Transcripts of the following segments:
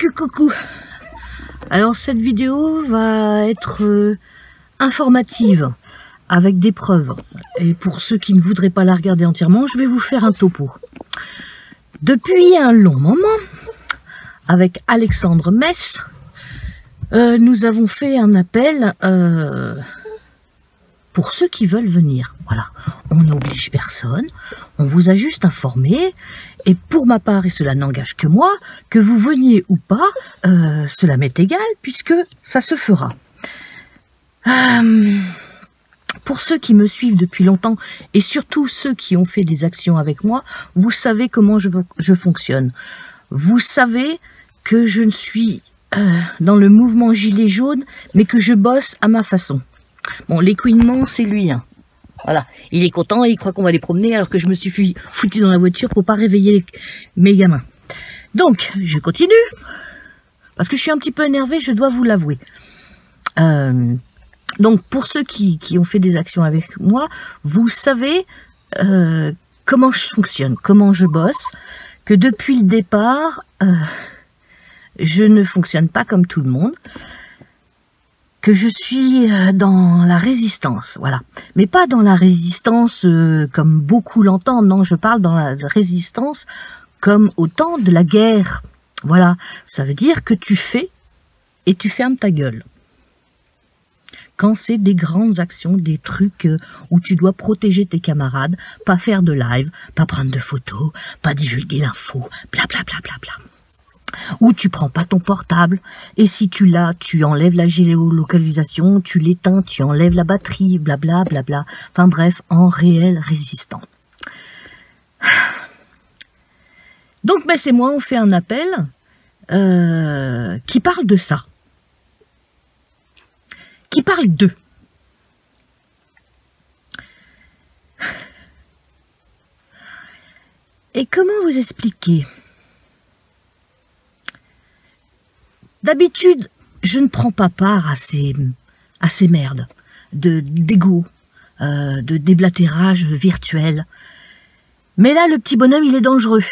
Coucou. Alors cette vidéo va être informative avec des preuves. Et pour ceux qui ne voudraient pas la regarder entièrement, je vais vous faire un topo. Depuis un long moment, avec Alexandre Mess, nous avons fait un appel pour ceux qui veulent venir. Voilà, on n'oblige personne, on vous a juste informé. Et pour ma part, et cela n'engage que moi, que vous veniez ou pas, cela m'est égal, puisque ça se fera. Pour ceux qui me suivent depuis longtemps, et surtout ceux qui ont fait des actions avec moi, vous savez comment je fonctionne. Vous savez que je ne suis dans le mouvement gilet jaune, mais que je bosse à ma façon. Bon, l'écouinement, c'est lui, hein. Voilà, il est content et il croit qu'on va les promener alors que je me suis foutu dans la voiture pour pas réveiller mes gamins. Donc, je continue, parce que je suis un petit peu énervée, je dois vous l'avouer. Donc, pour ceux qui ont fait des actions avec moi, vous savez comment je fonctionne, comment je bosse, que depuis le départ, je ne fonctionne pas comme tout le monde, que je suis dans la résistance, voilà. Mais pas dans la résistance comme beaucoup l'entendent, non, je parle dans la résistance comme au temps de la guerre. Voilà, ça veut dire que tu fais et tu fermes ta gueule. Quand c'est des grandes actions, des trucs où tu dois protéger tes camarades, pas faire de live, pas prendre de photos, pas divulguer l'info, bla bla bla bla bla. Ou tu prends pas ton portable, et si tu l'as, tu enlèves la géolocalisation, tu l'éteins, tu enlèves la batterie, blabla, blabla. Enfin bref, en réel résistant. Donc, ben, c'est moi, on fait un appel qui parle de ça. Qui parle d'eux. Et comment vous expliquer ? D'habitude, je ne prends pas part à ces merdes d'égo, de déblatérage virtuel. Mais là, le petit bonhomme, il est dangereux.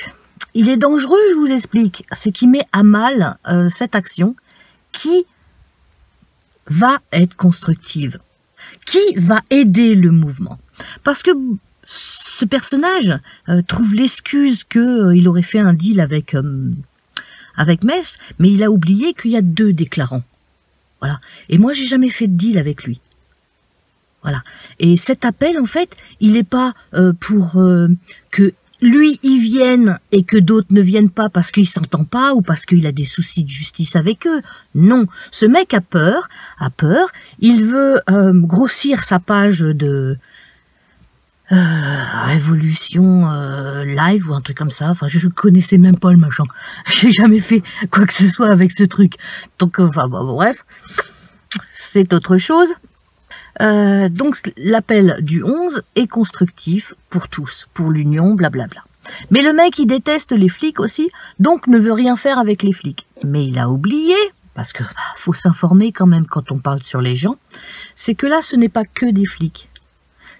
Il est dangereux, je vous explique. C'est qu'il met à mal cette action qui va être constructive, qui va aider le mouvement. Parce que ce personnage trouve l'excuse qu'il aurait fait un deal avec Mess, mais il a oublié qu'il y a 2 déclarants. Voilà. Et moi, j'ai jamais fait de deal avec lui. Voilà. Et cet appel, en fait, il n'est pas pour que lui y vienne et que d'autres ne viennent pas parce qu'il s'entend pas ou parce qu'il a des soucis de justice avec eux. Non. Ce mec a peur. Il veut grossir sa page de Révolution live ou un truc comme ça. Enfin, je connaissais même pas le machin. J'ai jamais fait quoi que ce soit avec ce truc. Donc, enfin, bon, bref, c'est autre chose. Donc, l'appel du 11 est constructif pour tous, pour l'union, blablabla. Mais le mec, il déteste les flics aussi, donc ne veut rien faire avec les flics. Mais il a oublié, parce que faut s'informer quand même quand on parle sur les gens, c'est que là, ce n'est pas que des flics.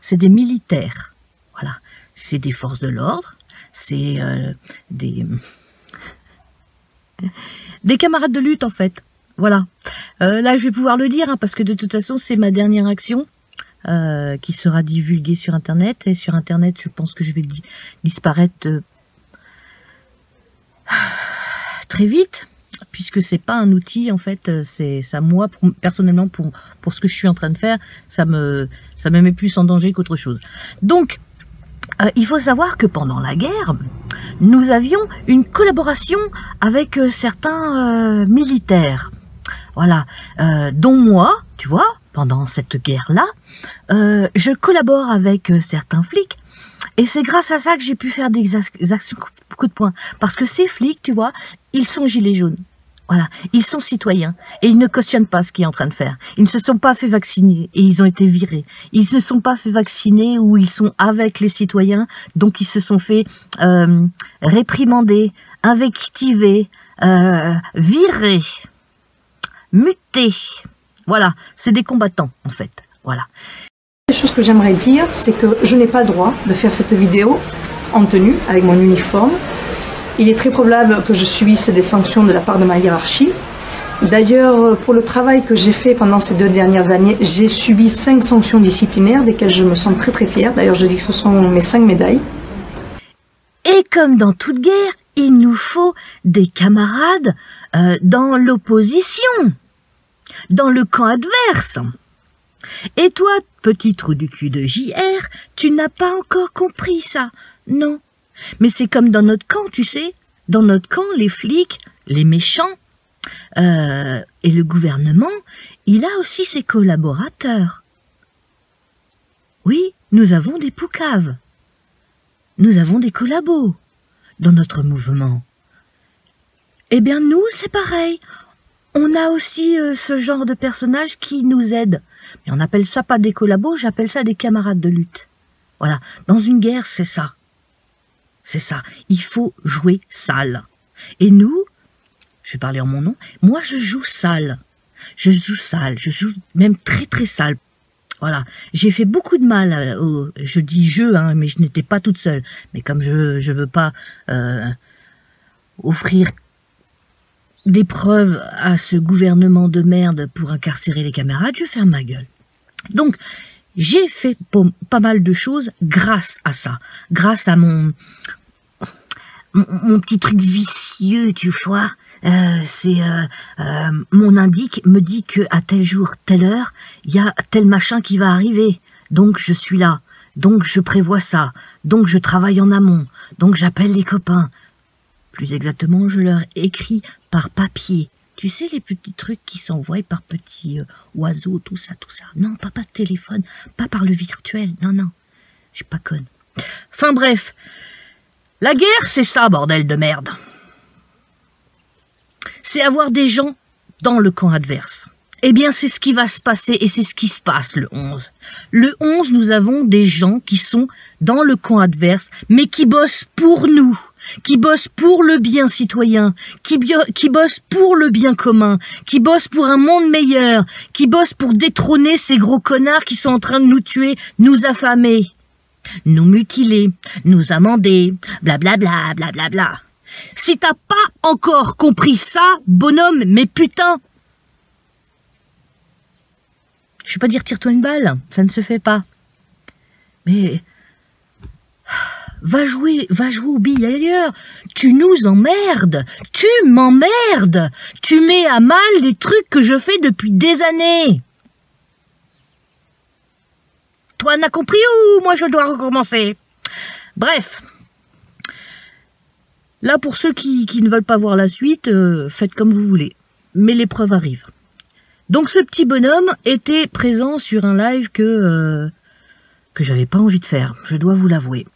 C'est des militaires, voilà. C'est des forces de l'ordre, c'est des camarades de lutte, en fait. Voilà. Là, je vais pouvoir le dire, hein, parce que de toute façon, c'est ma dernière action qui sera divulguée sur Internet. Et sur Internet, je pense que je vais disparaître très vite, puisque c'est pas un outil, en fait, c'est ça, moi, personnellement, pour ce que je suis en train de faire, ça me met plus en danger qu'autre chose. Donc, il faut savoir que pendant la guerre, nous avions une collaboration avec certains militaires. Voilà, dont moi, tu vois, pendant cette guerre-là, je collabore avec certains flics. Et c'est grâce à ça que j'ai pu faire des actions coup de poing. Parce que ces flics, tu vois, ils sont gilets jaunes. Voilà, ils sont citoyens et ils ne cautionnent pas ce qu'il est en train de faire. Ils ne se sont pas fait vacciner et ils ont été virés. Ils ne sont pas fait vacciner ou ils sont avec les citoyens, donc ils se sont fait réprimander, invectiver, virer, muter. Voilà, c'est des combattants en fait. Voilà. La chose que j'aimerais dire, c'est que je n'ai pas le droit de faire cette vidéo en tenue, avec mon uniforme. Il est très probable que je subisse des sanctions de la part de ma hiérarchie. D'ailleurs, pour le travail que j'ai fait pendant ces 2 dernières années, j'ai subi 5 sanctions disciplinaires, desquelles je me sens très très fière. D'ailleurs, je dis que ce sont mes 5 médailles. Et comme dans toute guerre, il nous faut des camarades dans l'opposition, dans le camp adverse. Et toi, petit trou du cul de JR, tu n'as pas encore compris ça, non. Mais c'est comme dans notre camp, tu sais. Dans notre camp, les flics, les méchants, et le gouvernement, il a aussi ses collaborateurs. Oui, nous avons des poucaves. Nous avons des collabos dans notre mouvement. Eh bien, nous, c'est pareil. On a aussi ce genre de personnages qui nous aident. Mais on n'appelle ça pas des collabos, j'appelle ça des camarades de lutte. Voilà, dans une guerre, c'est ça. C'est ça, il faut jouer sale. Et nous, je vais parler en mon nom, moi je joue sale. Je joue même très très sale. Voilà, j'ai fait beaucoup de mal, je dis je, hein, mais je n'étais pas toute seule. Mais comme je veux pas offrir des preuves à ce gouvernement de merde pour incarcérer les camarades, je ferme ma gueule. Donc, j'ai fait pas mal de choses grâce à ça, grâce à mon petit truc vicieux, tu vois. Mon indique me dit que à tel jour, telle heure, il y a tel machin qui va arriver. Donc je suis là. Donc je prévois ça. Donc je travaille en amont. Donc j'appelle les copains. Plus exactement, je leur écris par papier. Tu sais, les petits trucs qui s'envoient par petits oiseaux, tout ça, tout ça. Non, pas de téléphone, pas par le virtuel. Non, non, je suis pas conne. Enfin bref, la guerre, c'est ça, bordel de merde. C'est avoir des gens dans le camp adverse. Eh bien, c'est ce qui va se passer et c'est ce qui se passe le 11. Le 11, nous avons des gens qui sont dans le camp adverse, mais qui bossent pour nous, qui bossent pour le bien citoyen, qui bossent pour le bien commun, qui bossent pour un monde meilleur, qui bossent pour détrôner ces gros connards qui sont en train de nous tuer, nous affamer, nous mutiler, nous amender, blablabla, blablabla. Si t'as pas encore compris ça, bonhomme, mais putain, je vais pas dire tire-toi une balle, ça ne se fait pas. Mais va jouer aux billes ailleurs. Tu nous emmerdes, tu m'emmerdes, tu mets à mal les trucs que je fais depuis des années. Toi n'as compris ou moi je dois recommencer? Bref. Là, pour ceux qui ne veulent pas voir la suite, faites comme vous voulez. Mais l'épreuve arrive. Donc ce petit bonhomme était présent sur un live que j'avais pas envie de faire, je dois vous l'avouer.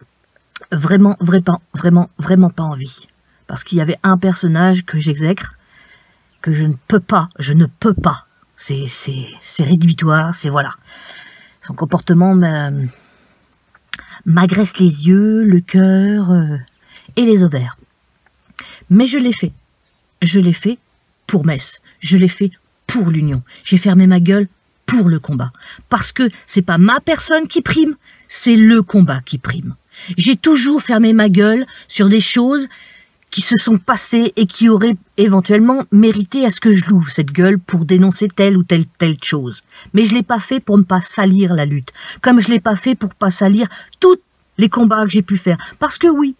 Vraiment pas envie. Parce qu'il y avait un personnage que j'exècre, que je ne peux pas. C'est rédhibitoire, c'est voilà. Son comportement m'agresse les yeux, le cœur et les ovaires. Mais je l'ai fait. Je l'ai fait pour Metz. Je l'ai fait pour l'union. J'ai fermé ma gueule pour le combat. Parce que c'est pas ma personne qui prime, c'est le combat qui prime. J'ai toujours fermé ma gueule sur des choses qui se sont passées et qui auraient éventuellement mérité à ce que je l'ouvre cette gueule pour dénoncer telle ou telle chose. Mais je l'ai pas fait pour ne pas salir la lutte. Comme je l'ai pas fait pour pas salir tous les combats que j'ai pu faire. Parce que oui,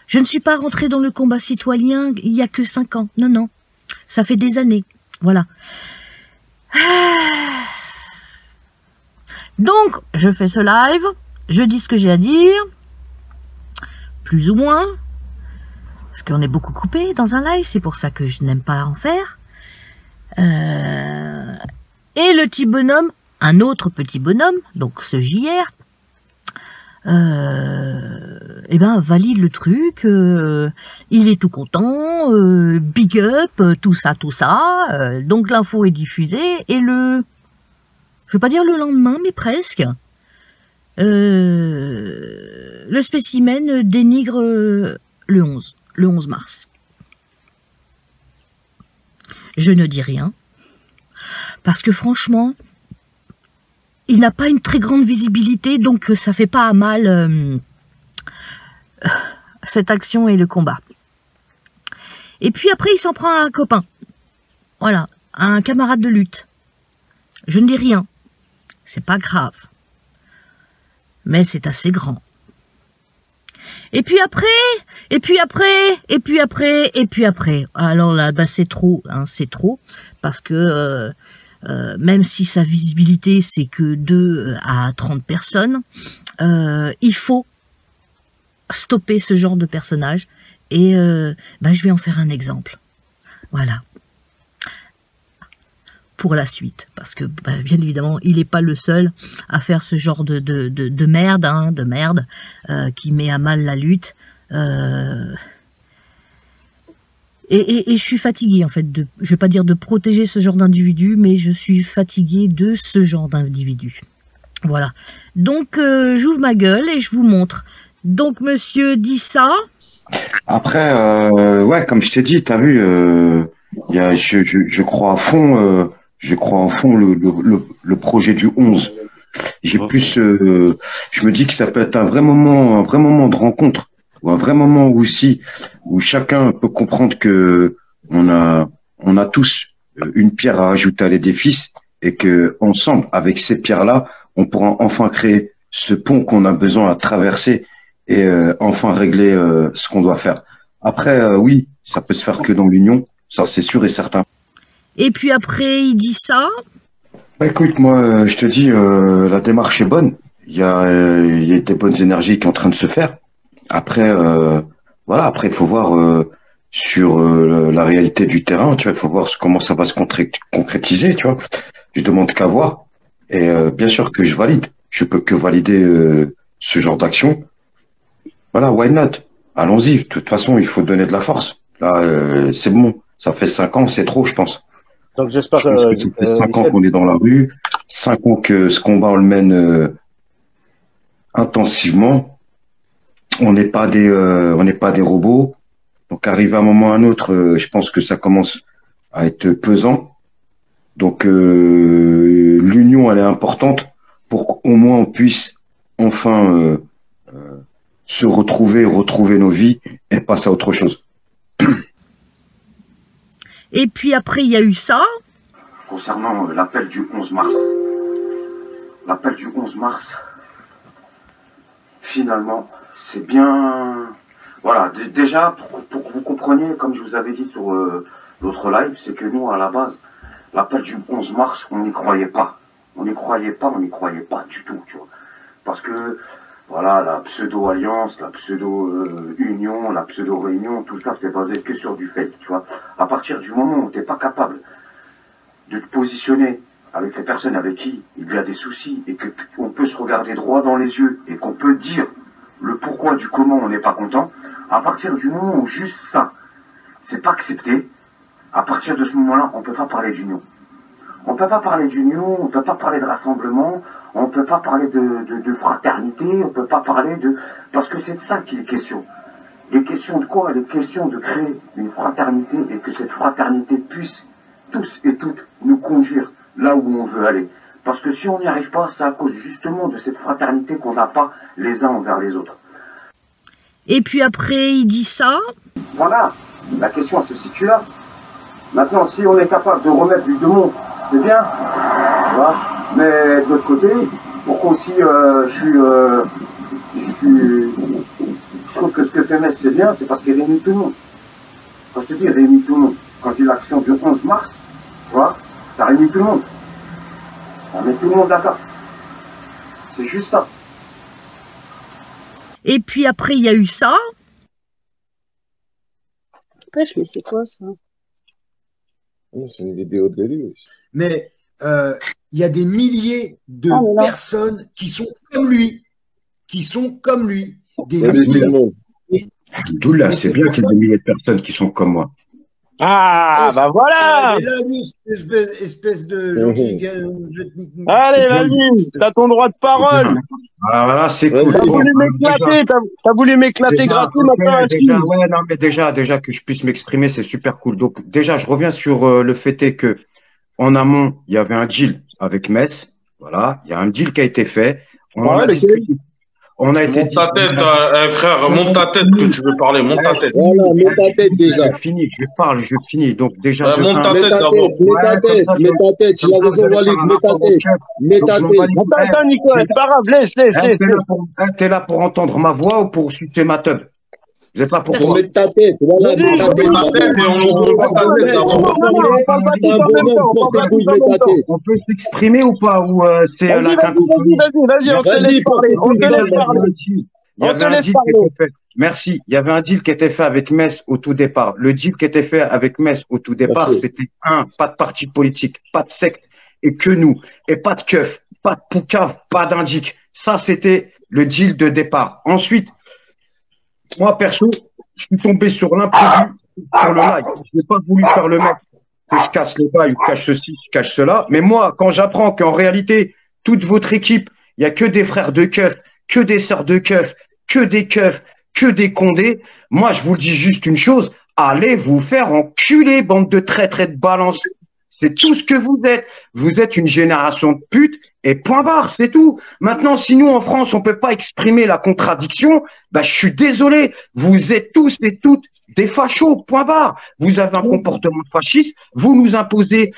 je ne suis pas rentrée dans le combat citoyen il y a que 5 ans. Non, non. Ça fait des années. Voilà. Donc, je fais ce live. Je dis ce que j'ai à dire. Plus ou moins. Parce qu'on est beaucoup coupé dans un live. C'est pour ça que je n'aime pas en faire. Et le petit bonhomme, un autre petit bonhomme, donc ce JR, eh ben valide le truc, il est tout content, big up, tout ça, donc l'info est diffusée, et je vais pas dire le lendemain, mais presque, le spécimen dénigre le 11 mars. Je ne dis rien, parce que franchement, il n'a pas une très grande visibilité, donc ça fait pas à mal cette action et le combat. Et puis après, il s'en prend à un copain. Voilà, à un camarade de lutte. Je ne dis rien. C'est pas grave. Mais c'est assez grand. Et puis après, et puis après, et puis après, et puis après. Alors là, bah c'est trop, hein, c'est trop. Parce que même si sa visibilité, c'est que 2 à 30 personnes, il faut stopper ce genre de personnage. Et bah, je vais en faire un exemple. Voilà. Pour la suite. Parce que, bah, bien évidemment, il n'est pas le seul à faire ce genre de merde, hein, qui met à mal la lutte. Et je suis fatiguée, en fait, je vais pas dire de protéger ce genre d'individu, mais je suis fatiguée de ce genre d'individu. Voilà. Donc, j'ouvre ma gueule et je vous montre. Donc, monsieur dit ça. Après, ouais, comme je t'ai dit, t'as vu, je crois à fond, le projet du 11. J'ai plus, je me dis que ça peut être un vrai moment de rencontre, ou un vrai moment aussi où chacun peut comprendre que on a tous une pierre à ajouter à l'édifice et que ensemble, avec ces pierres-là, on pourra enfin créer ce pont qu'on a besoin à traverser et enfin régler ce qu'on doit faire. Après, oui, ça peut se faire que dans l'union, ça c'est sûr et certain. Et puis après, il dit ça. Bah, écoute, moi, je te dis, la démarche est bonne. Il y a des bonnes énergies qui sont en train de se faire. Après, voilà, après il faut voir sur la réalité du terrain, tu vois, il faut voir comment ça va se concrétiser, tu vois. Je demande qu'à voir. Et bien sûr que je valide. Je peux que valider ce genre d'action. Voilà, why not? Allons-y. De toute façon, il faut donner de la force. Là, c'est bon. Ça fait 5 ans, c'est trop, je pense. Donc j'espère Ça fait 5 ans qu'on est dans la rue, 5 ans que ce combat on le mène intensivement. On n'est pas des robots. Donc arrivé à un moment ou à un autre, je pense que ça commence à être pesant. Donc l'union elle est importante pour qu'au moins on puisse enfin se retrouver nos vies et passer à autre chose. Et puis après, il y a eu ça. Concernant l'appel du 11 mars. L'appel du 11 mars, finalement, c'est bien... Voilà, déjà, pour que vous compreniez, comme je vous avais dit sur l'autre live, c'est que nous, à la base, l'appel du 11 mars, on n'y croyait pas. On n'y croyait pas du tout, tu vois. Parce que, voilà, la pseudo-alliance, la pseudo-union, la pseudo-réunion, tout ça, c'est basé que sur du fake, tu vois. À partir du moment où tu n'es pas capable de te positionner avec les personnes avec qui il y a des soucis et qu'on peut se regarder droit dans les yeux et qu'on peut dire le pourquoi du comment on n'est pas content, à partir du moment où juste ça, c'est pas accepté, à partir de ce moment-là, on ne peut pas parler d'union. On ne peut pas parler d'union, on ne peut pas parler de rassemblement, on ne peut pas parler de fraternité, on ne peut pas parler de... Parce que c'est de ça qu'il est question. Il est question de quoi? Il est question de créer une fraternité et que cette fraternité puisse tous et toutes nous conduire là où on veut aller. Parce que si on n'y arrive pas, c'est à cause justement de cette fraternité qu'on n'a pas les uns envers les autres. Et puis après, il dit ça. Voilà, la question se situe là. Maintenant, si on est capable de remettre du monde, c'est bien, tu vois. Mais de l'autre côté, pourquoi aussi je trouve que ce que fait Metz c'est bien, c'est parce qu'il réunit tout le monde. Quand je te dis réunit tout le monde, quand je dis l'action du 11 mars, tu vois, ça réunit tout le monde. Ça met tout le monde d'accord. C'est juste ça. Et puis après, il y a eu ça. Wesh, mais c'est quoi ça? C'est une vidéo de lui. Mais il y a des milliers de personnes qui sont comme lui. Des milliers. D'où là, c'est bien qu'il y ait des milliers de personnes qui sont comme moi. Ah, bah voilà! Espèce de gentil. Allez, vas-y, t'as ton droit de parole. Ah, voilà, c'est cool. T'as voulu m'éclater gratuit, maintenant. Ouais, non, mais déjà que je puisse m'exprimer, c'est super cool. Donc, déjà, je reviens sur le fait est que, en amont, il y avait un deal avec Metz. Voilà, il y a un deal qui a été fait. On a été. Monte ta tête, frère, monte ta tête que tu veux parler, monte ta tête. Voilà, mets ta tête déjà. Je finis, je parle, je finis. Donc déjà, Monte ta Mets tête ta d'abord. tête, mets ta tête, mets ta tête. Il a raison, Walid, mets ta tête. Mets ta tête. Attends, Nico, c'est pas grave, laisse. T'es là pour entendre ma voix ou pour sucer ma teub? Vous êtes là pour Pour quoi? mettre ta tête. Voilà, mets ta tête. Ta tête et on voit ta tête d'abord. On peut s'exprimer ou pas? Ou c'est la Vas-y, on te laisse parler. On te laisse parler. Il y avait un deal qui était fait. Merci. Il y avait un deal qui était fait avec Metz au tout départ. Le deal qui était fait avec Metz au tout départ, c'était pas de parti politique, pas de secte et que nous. Et pas de keuf, pas de poucave, pas d'indique. Ça, c'était le deal de départ. Ensuite, moi, perso, je suis tombé sur l'imprévu sur le live. Je n'ai pas voulu faire le mec que je casse les bails ou que je cache ceci, je cache cela. Mais moi, quand j'apprends qu'en réalité, toute votre équipe, il n'y a que des frères de keuf, que des sœurs de keuf, que des keufs, que des condés, moi, je vous le dis juste une chose, allez vous faire enculer, bande de traîtres et de balance. C'est tout ce que vous êtes. Vous êtes une génération de putes et point barre, c'est tout. Maintenant, si nous, en France, on peut pas exprimer la contradiction, bah, je suis désolé. Vous êtes tous et toutes des fachos, point barre. Vous avez un comportement fasciste, vous nous imposez,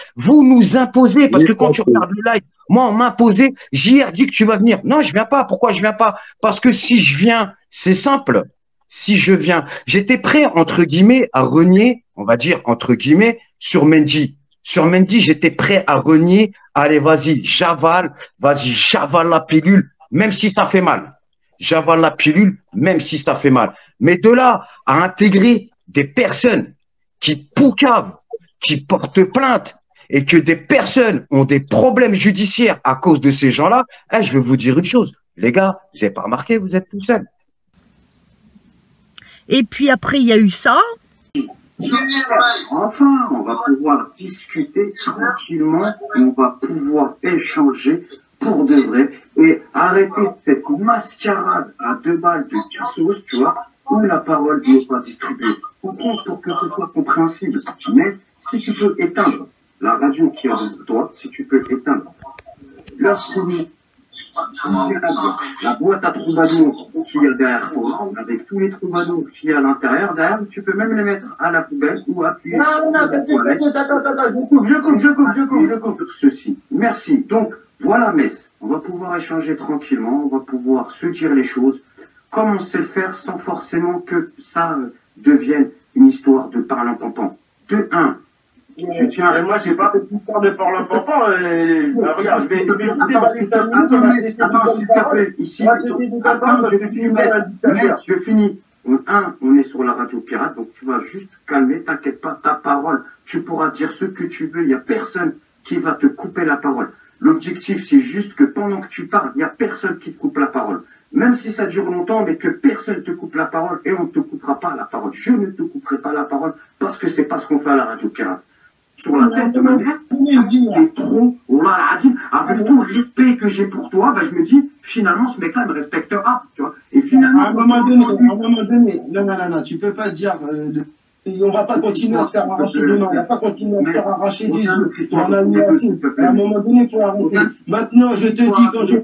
parce que quand tu regardes le live, moi, on m'a imposé, JR dit que tu vas venir. Non, je viens pas. Pourquoi je viens pas? Parce que si je viens, c'est simple. Si je viens, j'étais prêt, entre guillemets, à renier, on va dire, entre guillemets, sur Mendy. Sur Mendy, j'étais prêt à renier. Allez, vas-y, j'avale la pilule, même si ça fait mal. J'avale la pilule, même si ça fait mal. Mais de là à intégrer des personnes qui poucavent, qui portent plainte et que des personnes ont des problèmes judiciaires à cause de ces gens-là, je vais vous dire une chose. Les gars, vous n'avez pas remarqué, vous êtes tout seuls. Et puis après, il y a eu ça. Enfin, on va pouvoir discuter tranquillement, on va pouvoir échanger pour de vrai et arrêter cette mascarade à 2 balles de cassos, tu vois, où la parole n'est pas distribuée. Comprends pour que ce soit compréhensible. Mais si tu peux éteindre la radio qui est devant toi, si tu peux éteindre leur premier, la boîte à troubadours qui est derrière toi, avec tous les troubadours qui est à l'intérieur, derrière, tu peux même les mettre à la poubelle ou appuyer sur je coupe ceci. Merci. Donc, voilà, Metz. On va pouvoir échanger tranquillement, on va pouvoir se dire les choses comme on sait le faire sans forcément que ça devienne une histoire de parlant-pampant. De 1. Moi, j'ai pas fait histoire de parlant-pampant. Regarde, je vais je finis. On est sur la radio pirate, donc tu vas juste calmer, t'inquiète pas, ta parole, tu pourras dire ce que tu veux, il n'y a personne qui va te couper la parole. L'objectif, c'est juste que pendant que tu parles, il n'y a personne qui te coupe la parole. Même si ça dure longtemps, mais que personne te coupe la parole et on ne te coupera pas la parole. Je ne te couperai pas la parole parce que c'est pas ce qu'on fait à la radio pirate. Sur la tête de ma mère, c'est trop, avec tout le respect que j'ai pour toi, bah, je me dis, finalement, ce mec-là me respectera, tu vois. Et finalement, à un moment donné, non, tu peux pas dire, on va pas continuer à se faire arracher des mains, on va pas continuer à se faire arracher des yeux, on a mis assez. À un moment donné, il faut arrêter. Maintenant, je te dis, quand je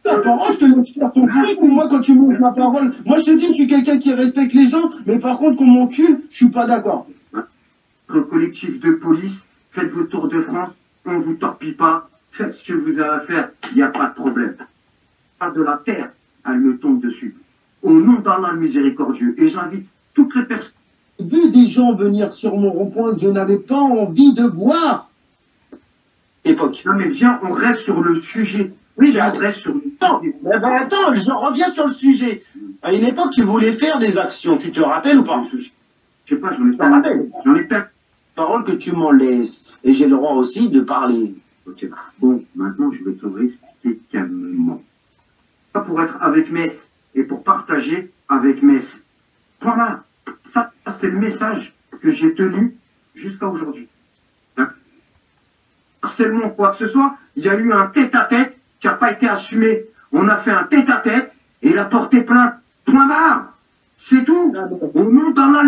ta parole, je te laisse faire ton truc, ou moi, quand tu m'ouvres ma parole, moi, je te dis, je suis quelqu'un qui respecte les gens, mais par contre, qu'on m'encule, je suis pas d'accord. Collectif de police, faites vos tours de France, on ne vous torpille pas, faites ce que vous avez à faire, il n'y a pas de problème. Pas de la terre, elle me tombe dessus. Au nom d'Allah le miséricordieux, et j'invite toutes les personnes. J'ai vu des gens venir sur mon rond-point que je n'avais pas envie de voir. Époque. Non mais viens, on reste sur le sujet. Oui, mais on reste sur le sujet. Attends, je reviens sur le sujet. À une époque, tu voulais faire des actions, tu te rappelles ou pas? Je sais pas, j'en ai pas. Parole que tu m'en laisses. Et j'ai le droit aussi de parler. Ok, bon, maintenant je vais te réexpliquer calmement. Pas pour être avec Metz et pour partager avec Metz. Point là. Ça, c'est le message que j'ai tenu jusqu'à aujourd'hui. Harcèlement, quoi que ce soit, il y a eu un tête-à-tête qui n'a pas été assumé. On a fait un tête-à-tête et il a porté plainte. Point barre. C'est tout. Au nom d'Allah,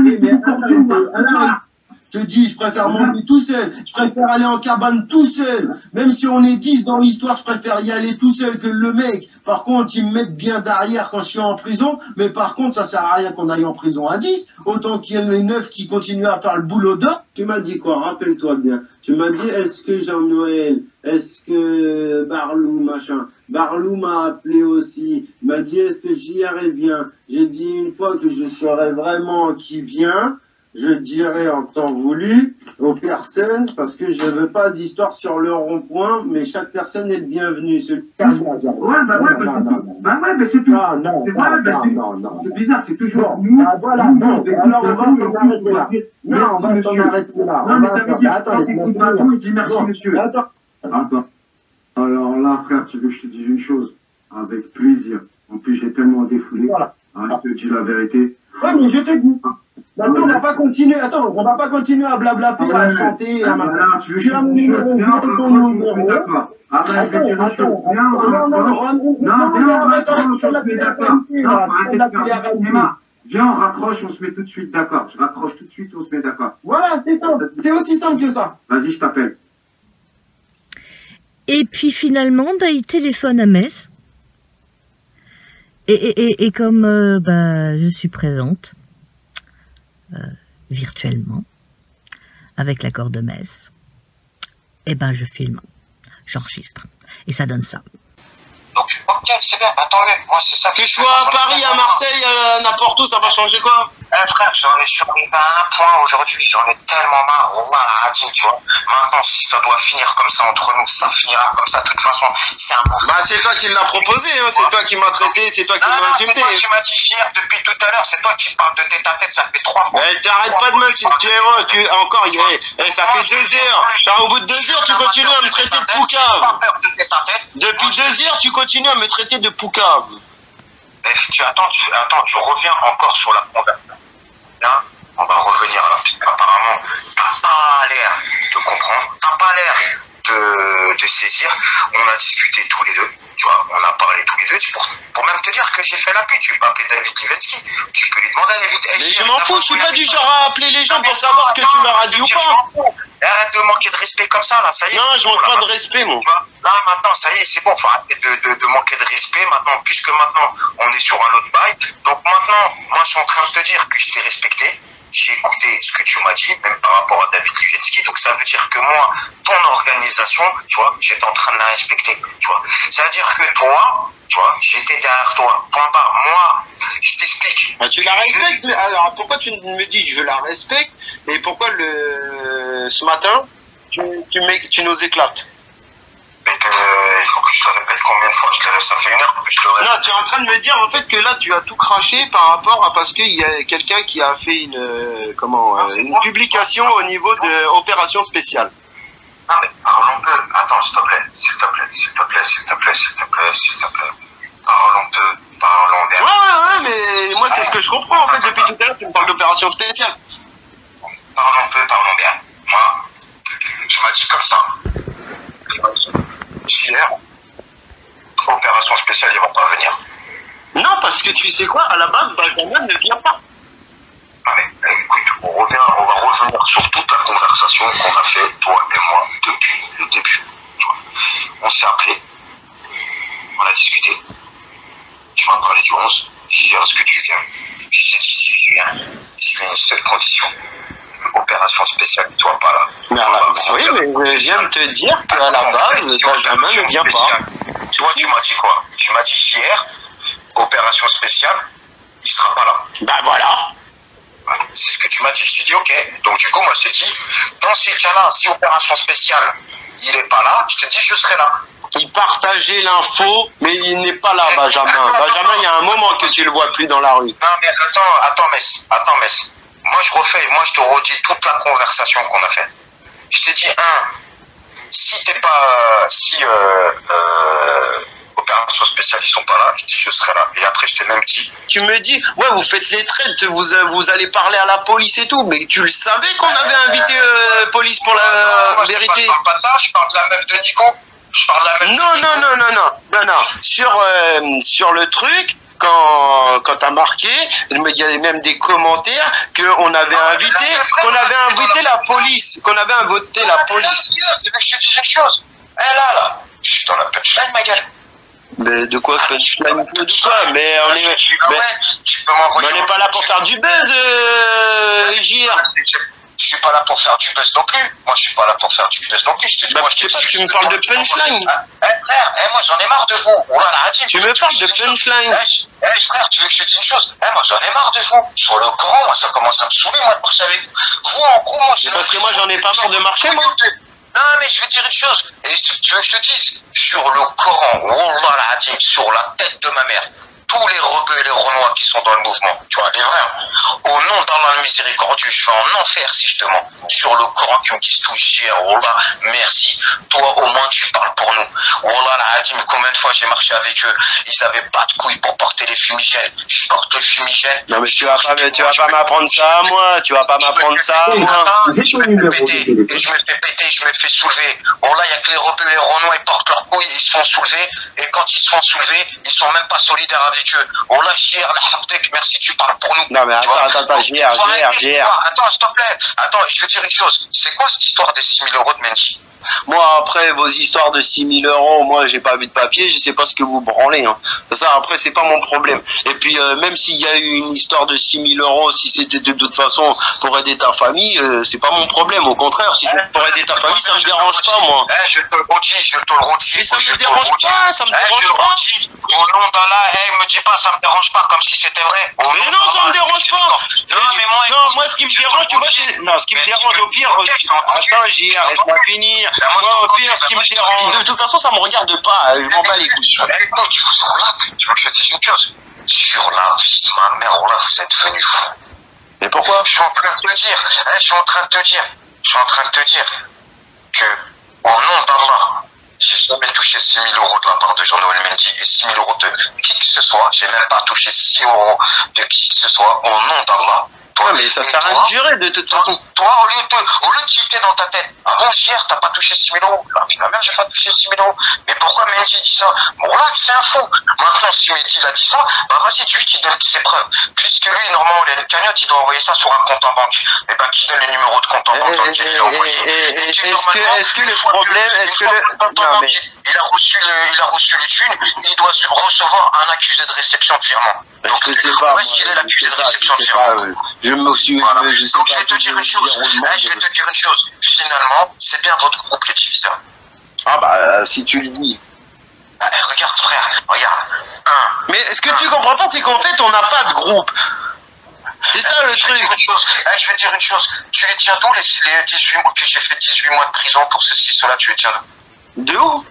Je te dis, je préfère manger tout seul. Je préfère aller en cabane tout seul. Même si on est 10 dans l'histoire, je préfère y aller tout seul que le mec. Par contre, ils me mettent bien derrière quand je suis en prison. Mais par contre, ça sert à rien qu'on aille en prison à 10. Autant qu'il y en ait 9 qui continuent à faire le boulot d'or. Tu m'as dit quoi? Rappelle-toi bien. Tu m'as dit, est-ce que Jean-Noël, est-ce que Barlou, machin. Barlou m'a appelé aussi. Il m'a dit, est-ce que JR vient? J'ai dit, une fois que je saurai vraiment qui vient, je dirai en temps voulu aux personnes, parce que je ne veux pas d'histoire sur le rond-point, mais chaque personne est le bienvenu. Ouais, mais c'est tout. Non, c'est bizarre, c'est toujours nous. Voilà, non. Alors on va s'en arrêter là. Non, on va s'en arrêter là. Non, mais ça veut dire attends, il dit merci, monsieur. Attends. Alors là, frère, tu veux que je te dise une chose? Avec plaisir. En plus, j'ai tellement défoulé. Voilà. Je te dis la vérité. Ouais, mais je te dis. Maintenant, on va pas continuer. Attends, on va pas continuer à blablater, à chanter. Tu as mon numéro. D'accord. Arrête, viens, on raccroche, on se met tout de suite d'accord. Je raccroche tout de suite, on se met d'accord. Voilà, c'est ça. C'est aussi simple que ça. Vas-y, je t'appelle. Et puis finalement, bah, il téléphone à Metz. Et comme je suis présente, virtuellement, avec l'accord de Metz, et ben je filme, j'enregistre. Et ça donne ça. Donc, ok, c'est bien, tant mieux. Moi, c'est ça que je sois à Paris, à Marseille, n'importe où, ça va changer quoi? Frère, j'en ai survécu à un point aujourd'hui, j'en ai tellement marre, Wallah, Adine, tu vois. Maintenant, si ça doit finir comme ça entre nous, ça finira comme ça, de toute façon, c'est un bon. Bah, c'est toi qui l'as proposé, hein, c'est toi qui m'as traité, c'est toi qui m'as insulté. Non, tu m'as dit hier, depuis tout à l'heure, c'est toi qui parles de tête à tête, ça fait 3 fois. T'arrêtes pas de m'insulter, encore, ça fait 2 heures. Au bout de 2 heures, tu continues à me traiter de poucave. Depuis 2 heures, tu continues à me traiter de poucave. Attends, tu reviens encore sur la condamnation. Là, on va revenir là, parce qu'apparemment, t'as pas l'air de comprendre, t'as pas l'air de saisir. On a discuté tous les deux, tu vois, on a parlé tous les deux, pour même te dire que j'ai fait la pute. Tu peux appeler David Livetsky, tu peux lui demander à David. Mais je m'en fous, je suis pas du genre à appeler les gens pour savoir ce que tu leur as dit ou pas. Arrête de manquer de respect comme ça, là, ça y est. Non, je manque pas de respect, moi. Là, maintenant, ça y est, c'est bon, faut arrêter de manquer de respect, maintenant, puisque maintenant, on est sur un autre bail. Donc maintenant, moi, je suis en train de te dire que je t'ai respecté. J'ai écouté ce que tu m'as dit, même par rapport à David Livetsky, donc ça veut dire que moi, ton organisation, tu vois, j'étais en train de la respecter, tu vois. Ça veut dire que toi, tu vois, j'étais derrière toi, point barre. Moi, je t'explique. Bah, tu la respectes, alors pourquoi tu me dis je la respecte, et pourquoi ce matin, tu nous éclates? Il faut que je te répète combien de fois, ça fait 1 heure que je te répète. Non, tu es en train de me dire en fait que là tu as tout craché par rapport à parce qu'il y a quelqu'un qui a fait une publication au niveau de opération spéciale. Non mais parlons de... Attends, s'il te plaît. Parlons bien. Ouais, mais moi c'est ce que je comprends en fait depuis tout à l'heure, tu me parles d'opération spéciale. Parlons bien. Moi, tu m'as dit comme ça. Hier, opération spéciale, ils vont pas venir. Non, parce que tu sais quoi, à la base, Benjamin ne vient pas. Non mais écoute, on va revenir sur toute la conversation qu'on a fait, toi et moi, depuis le début. Tu vois. On s'est appelé, on a discuté. Tu m'as parlé du 11, j'ai dit est-ce que tu viens? J'ai dit si je viens à une seule condition. Opération spéciale, tu vois pas là. Oui, mais je viens de te dire qu'à la base, Benjamin ne vient pas. Toi, tu m'as dit quoi? Tu m'as dit hier, opération spéciale, il sera pas là. Bah voilà. C'est ce que tu m'as dit. Je te dis ok. Donc du coup, moi, je te dis, dans ces cas-là, si opération spéciale, il est pas là, je te dis, je serai là. Il partageait l'info, mais il n'est pas là, Benjamin. Benjamin, il y a un moment que tu le vois plus dans la rue. Non, mais attends, Mess. Moi, je te redis toute la conversation qu'on a fait. Je t'ai dit, si opération spéciale, ils sont pas là, je dis, je serai là. Et après, je t'ai même dit. Tu me dis, ouais, vous faites les traites, vous allez parler à la police et tout, mais tu le savais qu'on avait invité police pour la vérité. Je parle pas de ça, je parle de la meuf de Nico. Non. Sur le truc, quand t'as marqué, il y avait même des commentaires qu'on avait invité la police, qu'on avait invité la police. Je te dis une chose. Là, je suis dans la punchline, ma gueule. Mais de quoi punchline? De quoi? Mais on est, on n'est pas là pour faire du buzz, JR. Je suis pas là pour faire du buzz non plus. Moi, je suis pas là pour faire du buzz non plus. Je te dis, moi, je sais pas, tu me parles de punchline. Frère, moi, j'en ai marre de vous. Oh là là, tu me parles de punchline. Frère, tu veux que je te dise une chose? Moi, j'en ai marre de vous. Sur le Coran, moi, ça commence à me saouler, moi, de marcher avec vous. Vous, en gros, moi, j'ai... Parce que moi, j'en ai pas marre de marcher, moi. Non, mais je vais te dire une chose. Et tu veux que je te dise? Sur le Coran, Wallah al-Azim, sur la tête de ma mère, tous les rebeux et les renois qui sont dans le mouvement, tu vois, les vrais, au nom d'Allah le miséricordieux, je vais en enfer si je te mens. Sur le Coran qui me disent tout, Wallah, merci. Toi, au moins, tu parles pour nous. Wallah al-Azim, combien de fois j'ai marché avec eux, ils avaient pas de couilles pour porter les fumigènes. Je porte les fumigènes. Non, mais tu vas pas m'apprendre ça à moi. Tu vas pas m'apprendre ça à moi. Et je me fais péter, je me fais soulever. Wallah, il y a que les rebeux et les renois, ils portent leurs couilles, ils se font soulever. Et quand ils se font soulever, ils sont même pas solidaires avec eux. Wallah, JR, la Haptek, merci, tu parles pour nous. Non, mais attends, JR. Attends, s'il te plaît. Attends, je veux dire une chose. C'est quoi cette histoire des 6 000 € de Mendy? Moi, après, vos histoires de 6 000 €, moi, j'ai pas vu de papier, je sais pas ce que vous branlez, hein. Ça, après, c'est pas mon problème. Et puis, même s'il y a eu une histoire de 6 000 €, si c'était de toute façon pour aider ta famille, c'est pas mon problème. Au contraire, si c'est pour aider ta famille, ça me dérange pas, moi. Je te le redis. Mais ça me dérange pas, ça me dérange pas. Au nom d'Allah, me dis pas, ça me dérange pas, comme si c'était vrai. Mais non, ça me dérange pas. Non, moi, ce qui me dérange, tu vois, non, ce qui me dérange au pire, attends, JR, laisse-moi finir. Moi, au pire, ce qui me dérange, de toute façon, ça me regarde pas, je m'en bats les couilles. Écoute, tu veux que je te dise une chose? Sur la vie de ma mère, là, vous êtes venus fous. Mais pourquoi? Je suis en train de te dire que, au nom d'Allah, j'ai jamais touché 6 000 € de la part de Jean-Noël Mendy et 6 000 € de qui que ce soit. J'ai même pas touché 6 € de qui que ce soit, au nom d'Allah. Ouais, mais ça sert à rien de durer de toute façon. Toi, au lieu de tilter dans ta tête, avant hier, t'as pas touché 6 000 €. La vie de ma mère, j'ai pas touché 6 000 €. Mais pourquoi Mendy dit ça? Bon, là, c'est un fou. Maintenant, si Mendy a dit ça, bah vas-y, lui qui donne ses preuves. Puisque lui, normalement, il a une cagnotte, il doit envoyer ça sur un compte en banque. Et ben, qui donne les numéros de compte en banque dans lequel il a envoyé. Est-ce que le problème, non, mais il a reçu les thunes, il doit recevoir un accusé de réception de virement. Donc, je sais pas. Où est-ce qu'il est l'accusé de réception de virement? Je me suis, voilà. je sais donc, pas. je vais te dire une chose. Finalement, c'est bien votre groupe, les diviseurs. Ah bah, si tu le dis. Regarde, frère, regarde. Mais ce que tu comprends pas, c'est qu'en fait, on n'a pas de groupe. C'est ça le truc. Je vais te dire une chose. Tu les tiens d'où les 18 mois que j'ai fait 18 mois de prison pour ceci, cela, tu les tiens d'où? De où?